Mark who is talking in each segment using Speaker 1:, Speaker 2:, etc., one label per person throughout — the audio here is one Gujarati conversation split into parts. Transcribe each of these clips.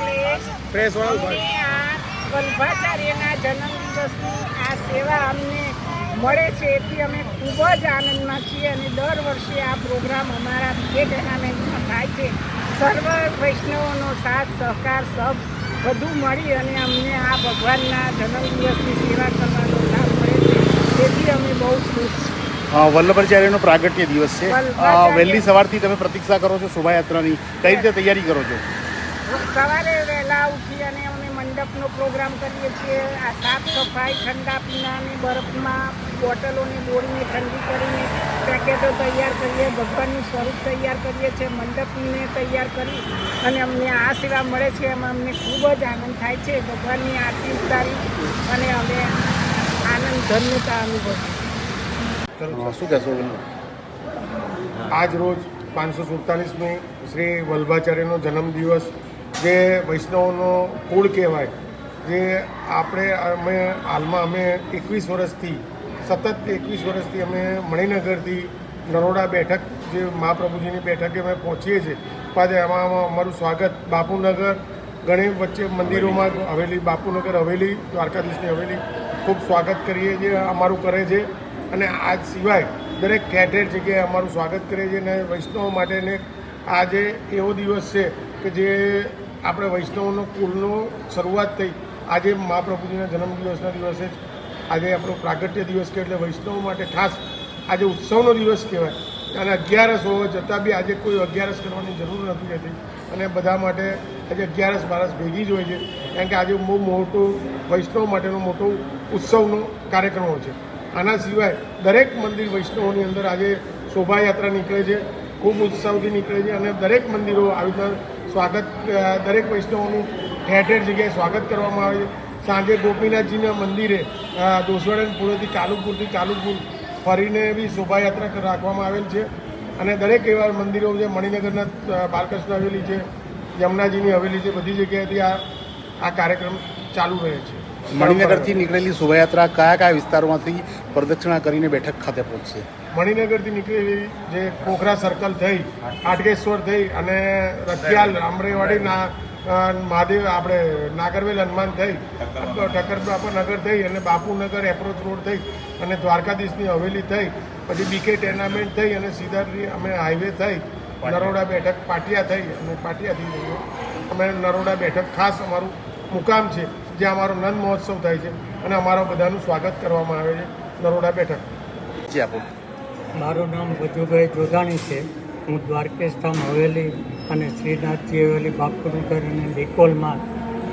Speaker 1: કમલેશ અમને આ વલ્લભાચાર્યના જન્મદિવસની આ સેવા અમને મળે છે એથી અમે ખૂબ જ આનંદમાં છીએ અને દર વર્ષે આ પ્રોગ્રામ અમારા બે ટુર્નામેન્ટમાં થાય છે. સર્વ વૈષ્ણવોનો સાથ સહકાર સબ બધું મળી અને અમને આ ભગવાનના જન્મદિવસની સેવા કરવાનો લાભ મળે છે તેથી અમે બહુ ખુશ છીએ.
Speaker 2: વલ્લભાચાર્યનો પ્રાગટ્ય દિવસ છે. વહેલી સવારથી તમે પ્રતીક્ષા કરો છો શોભાયાત્રાની, કઈ રીતે તૈયારી કરો છો?
Speaker 1: સવારે વહેલા ઉઠી અને અમે મંડપનો પ્રોગ્રામ કરીએ છીએ. આ સાફ સફાઈ, ઠંડા પીણાની બરફમાં બોટલોને બોળીને ઠંડી કરીને પેકેટો તૈયાર કરીએ, ભગવાનનું સ્વરૂપ તૈયાર કરીએ છીએ, મંડપને તૈયાર કરી અને અમને આ સેવા મળે છે એમાં અમને ખૂબ જ આનંદ થાય છે. ભગવાનની આરતી ઉતારી અને અમે આનંદ ધન્યતા અનુભવીએ.
Speaker 2: શું કહેશો?
Speaker 3: આજ રોજ 547મી શ્રી વલ્લભાચાર્યનો જન્મદિવસ, જે વૈષ્ણવનો કુળ કહેવાય, જે અમે હાલમાં અમે 21 વર્ષથી સતત 21 વર્ષથી અમે મણિનગરથી નરોડા બેઠક, જે મહાપ્રભુજીની બેઠકે અમે પહોંચીએ છીએ. પાછળ એમાં અમારું સ્વાગત બાપુનગર, ઘણી વચ્ચે મંદિરોમાં હવેલી, બાપુનગર હવેલી, દ્વારકાધીશની હવેલી ખૂબ સ્વાગત કરીએ છીએ, અમારું કરે છે. અને આ સિવાય દરેક ઠેર ઠેર જગ્યાએ અમારું સ્વાગત કરીએ છીએ. અને વૈષ્ણવો માટેને આજે એવો દિવસ છે કે જે આપણે વૈષ્ણવનો કુળનો શરૂઆત થઈ. આજે મહાપ્રભુજીના જન્મદિવસના દિવસે જ આજે આપણો પ્રાગટ્ય દિવસ કહેવાય, એટલે વૈષ્ણવો માટે ખાસ આજે ઉત્સવનો દિવસ કહેવાય. અને 11 હોવા છતાં બી આજે કોઈ 11 કરવાની જરૂર નથી રહેતી અને બધા માટે આજે 11 ભેગી જ હોય છે, કારણ કે આજે બહુ મોટું વૈષ્ણવ માટેનો મોટો ઉત્સવનો કાર્યક્રમો છે. આના સિવાય દરેક મંદિર વૈષ્ણવોની અંદર આજે શોભાયાત્રા નીકળે છે, ખૂબ ઉત્સાહથી નીકળે છે અને દરેક મંદિરો આવી રીતના સ્વાગત, દરેક વૈષ્ણવોનું ઠેર ઠેર જગ્યાએ સ્વાગત કરવામાં આવે છે. સાંજે ગોપીનાથજીના મંદિરે દોસવાડા પૂરેથી કાલુપુર ફરીને બી શોભાયાત્રા રાખવામાં આવેલ છે. અને દરેક એવા મંદિરો છે, મણિનગરના બાલકૃષ્ણ હવેલી છે, યમુનાજીની હવેલી છે, બધી જગ્યાએથી આ કાર્યક્રમ ચાલુ રહે છે.
Speaker 2: મણિનગરથી નીકળેલી શોભાયાત્રા કયા કયા વિસ્તારોમાંથી પ્રદક્ષિણા કરીને બેઠક ખાતે પહોંચશે?
Speaker 3: મણિનગરથી નીકળેલી જે ખોખરા સર્કલ થઈ, આટકેશ્વર થઈ અને રખિયાલ, અમરેવાડી, મહાદેવ, આપણે નાગરવેલ હનુમાન થઈ, ઠક્કરબાપા નગર થઈ અને બાપુનગર એપ્રોચ રોડ થઈ અને દ્વારકાધીશની હવેલી થઈ, પછી બીકે ટેર્નામેન્ટ થઈ અને સીધા અમે હાઈવે થઈ નરોડા બેઠક પાટિયા થઈ અને પાટિયાથી અમે નરોડા બેઠક ખાસ અમારું મુકામ છે, જ્યાં અમારો નંદ મહોત્સવ થાય છે અને અમારા બધાનું સ્વાગત કરવામાં આવે છે નરોડા બેઠક.
Speaker 2: જી આપો.
Speaker 4: મારું નામ વજુભાઈ જોધાણી છે. હું દ્વારકેશ ધામ હવેલી અને શ્રીનાથજી હવેલી, બાપુનગર અને ડિકોલમાં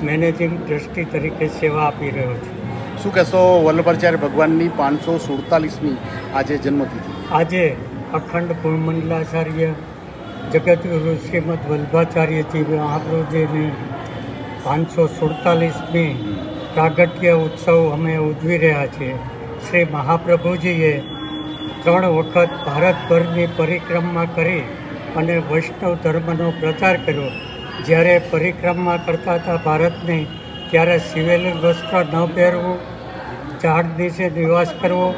Speaker 4: મેનેજિંગ ટ્રસ્ટી તરીકે સેવા આપી રહ્યો છું.
Speaker 2: શું કહેશો વલ્લભાચાર્ય ભગવાનની 547મી આજે જન્મતિથિ? આજે
Speaker 4: અખંડ પૂર્ણમંડલાચાર્ય જગતગુરુ શ્રીમદ વલ્લભાચાર્યજી મહાપ્રભુજીની 547મી પ્રાગટ્ય ઉત્સવ અમે ઉજવી રહ્યા છીએ. શ્રી મહાપ્રભુજીએ 3 વખત ભારતભરની પરિક્રમા કરી અને વૈષ્ણવ ધર્મનો પ્રચાર કર્યો. જ્યારે પરિક્રમા કરતા હતા ભારતની, ત્યારે સિવેલું વસ્ત્ર ન પહેરવું, ઝાડ નીચે નિવાસ કરવો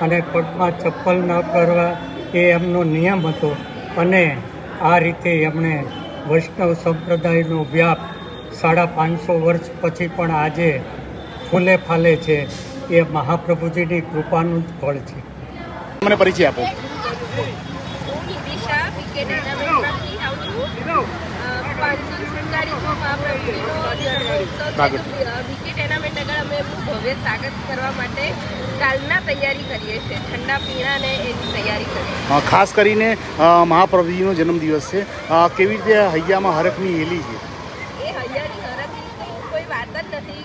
Speaker 4: અને પગમાં ચપ્પલ ન પહેરવા એ એમનો નિયમ હતો. અને આ રીતે એમણે વૈષ્ણવ સંપ્રદાયનો વ્યાપ 550 વર્ષ પછી પણ આજે ફૂલે ફાલે છે. એ મહાપ્રભુજીની કૃપાનું જ ફળ છે.
Speaker 2: મને પરિચય આપો.
Speaker 5: ભવ્ય સ્વાગત કરવા માટે કાલના તૈયારી કરીએ છીએ. ઠંડા પીણા ને એની તૈયારી કરીએ.
Speaker 2: ખાસ કરીને મહાપ્રભુજીનો જન્મદિવસ છે, કેવી રીતે હૈયામાં હરખની હેલી છે?
Speaker 5: એ હૈયાની હરખની કોઈ વાત જ નથી,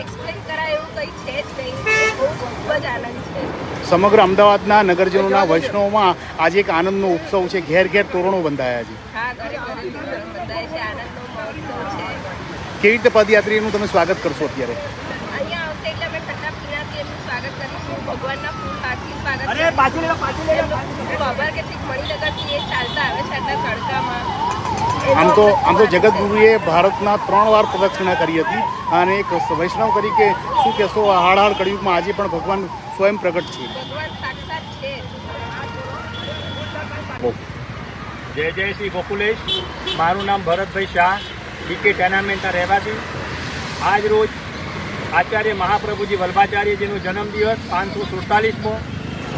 Speaker 5: એક્સપ્લેન કરાય એવું કંઈ છે જ નહીં. બહુ ખૂબ જ આનંદ છે.
Speaker 2: સમગ્ર અમદાવાદના નગરજનોના વૈષ્ણવમાં આજે એક આનંદનો ઉત્સવ છે. ઘેર ઘેર તોરણો બંધાયા છે.
Speaker 5: હા, ઘરે ઘરે તોરણ બંધાય છે. આનંદનો મહોત્સવ છે.
Speaker 2: કેવી રીતે પદયાત્રીનું તમે સ્વાગત કરશો? અત્યારે
Speaker 5: અહીંયા આવશે એટલે અમે ઠંડા પીણાથી એમનું સ્વાગત કરીશું. ભગવાનના ફૂલ હાથથી સ્વાગત કરીશું. ખબર કે ઠીક મણિનગરથી એ ચાલતા આવે છે આટલા તડકામાં.
Speaker 2: આમ તો જગતગુરુએ ભારતના 3 વાર પ્રદક્ષિણા કરી હતી અને એક વૈષ્ણવ તરીકે શું કહેશો? હાડ કળિયુગમાં આજે પણ ભગવાન સ્વયં પ્રગટ છે.
Speaker 5: ભગવાન સાક્ષાત છે.
Speaker 6: જય જય શ્રી ગોકુલેશ. મારું નામ ભરતભાઈ શાહ. બીકે ટેનામેન્ટના રહેવાસી. આજ રોજ આચાર્ય મહાપ્રભુજી વલ્ભાચાર્યજીનો જન્મદિવસ 547મો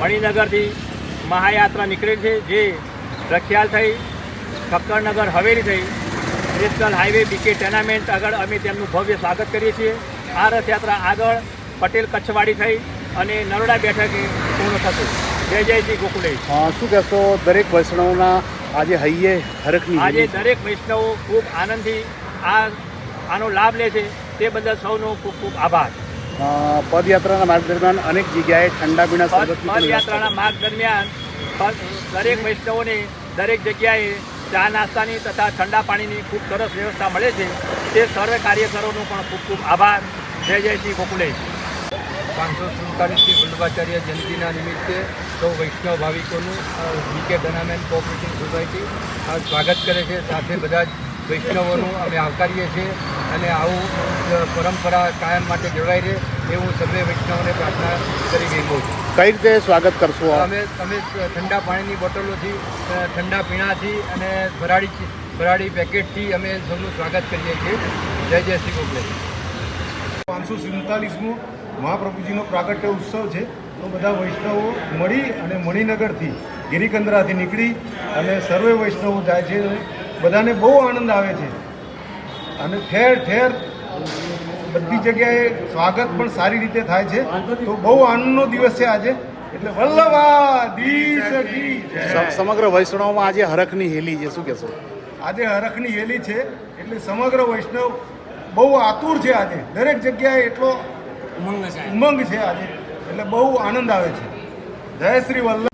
Speaker 6: મણિનગરથી મહાયાત્રા નીકળેલ છે, જે રખિયાલ થઈ ઠક્કરનગર હવેલી થઈ નેશનલ હાઈવે બીકે ટેનામેન્ટ આગળ અમે તેમનું ભવ્ય સ્વાગત કરીએ છીએ. આ રથયાત્રા આગળ પટેલ કચ્છવાડી થઈ અને નરોડા બેઠકે પૂર્ણ થશે. જય જય શ્રી ગોકુલેશ.
Speaker 2: શું કહેશો દરેક વૈષ્ણવના આજે હૈયે હરખની
Speaker 6: આજે દરેક વૈષ્ણવો ખૂબ આનંદથી આનો લાભ લે છે, તે બદલ સૌનો ખૂબ ખૂબ આભાર.
Speaker 2: પદયાત્રાના માર્ગ દરમિયાન અનેક જગ્યાએ ઠંડા પીણા શરબતની પણ
Speaker 6: પદયાત્રાના માર્ગ દરમિયાન દરેક વૈષ્ણવોને દરેક જગ્યાએ ચા નાસ્તાની તથા ઠંડા પાણીની ખૂબ સરસ વ્યવસ્થા મળે છે. તે સર્વે કાર્યકરોનો પણ ખૂબ ખૂબ આભાર. જય જય શ્રી ગોકુલેશ.
Speaker 7: 547મી વલ્લભાચાર્ય જયંતિના નિમિત્તે સૌ વૈષ્ણવ ભાવિકોનું બીકે ટુર્નામેન્ટ કોઓપરેટિવ સોસાયટી સ્વાગત કરે છે. સાથે બધા જ વૈષ્ણવોનું અમે આવકારીએ છીએ અને આવું પરંપરા કાયમ માટે જળવાઈ રહે એવું સર્વે વૈષ્ણવોને પ્રાર્થના કરી રહ્યો છું.
Speaker 2: કઈ રીતે સ્વાગત કરશો?
Speaker 7: અમે ઠંડા પાણીની બોટલોથી, ઠંડા પીણાથી અને ફરાળી પેકેટથી અમે સૌનું સ્વાગત કરીએ છીએ. જય જય શ્રી ગોકુલેશ.
Speaker 3: 547મો મહાપ્રભુજીનો પ્રાગટ્ય ઉત્સવ છે, તો બધા વૈષ્ણવો મળી અને મણિનગરથી ગિરિકંદરાથી નીકળી અને સર્વે વૈષ્ણવો જાય છે. બધાને બહુ આનંદ આવે છે અને ઠેર ઠેર બધી જગ્યાએ સ્વાગત પણ સારી રીતે થાય છે. તો બહુ આનંદનો દિવસ છે આજે. એટલે વલ્લભાધીશ કી જય.
Speaker 2: સમગ્ર વૈષ્ણવમાં આજે હરખની હેલી છે, શું કહેશો?
Speaker 3: આજે હરખની હેલી છે એટલે સમગ્ર વૈષ્ણવ બહુ આતુર છે. આજે દરેક જગ્યાએ એટલો ઉમંગ છે આજે, એટલે બહુ આનંદ આવે છે. જય શ્રી વલ્લભ.